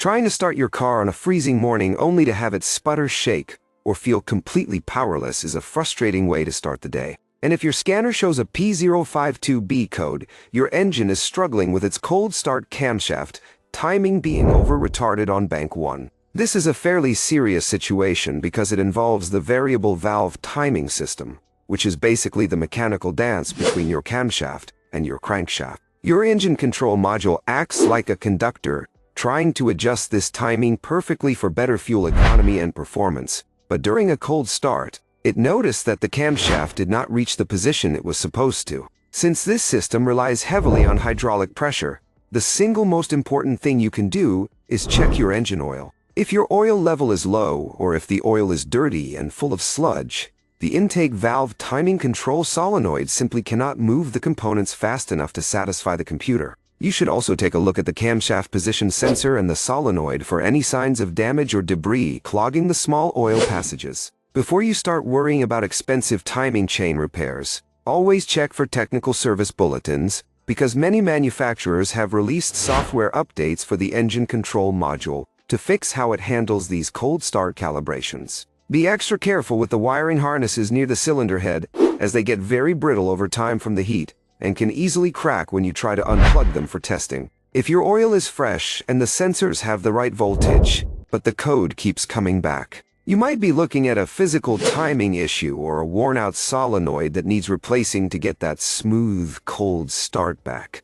Trying to start your car on a freezing morning only to have it sputter, shake, or feel completely powerless is a frustrating way to start the day. And if your scanner shows a P052B code, your engine is struggling with its cold start camshaft, timing being over-retarded on bank 1. This is a fairly serious situation because it involves the variable valve timing system, which is basically the mechanical dance between your camshaft and your crankshaft. Your engine control module acts like a conductor, trying to adjust this timing perfectly for better fuel economy and performance. But during a cold start, it noticed that the camshaft did not reach the position it was supposed to. Since this system relies heavily on hydraulic pressure, the single most important thing you can do is check your engine oil. If your oil level is low, or if the oil is dirty and full of sludge, the intake valve timing control solenoid simply cannot move the components fast enough to satisfy the computer. You should also take a look at the camshaft position sensor and the solenoid for any signs of damage or debris clogging the small oil passages. Before you start worrying about expensive timing chain repairs, always check for technical service bulletins, because many manufacturers have released software updates for the engine control module to fix how it handles these cold start calibrations. Be extra careful with the wiring harnesses near the cylinder head, as they get very brittle over time from the heat and can easily crack when you try to unplug them for testing. If your oil is fresh and the sensors have the right voltage, but the code keeps coming back, you might be looking at a physical timing issue or a worn-out solenoid that needs replacing to get that smooth, cold start back.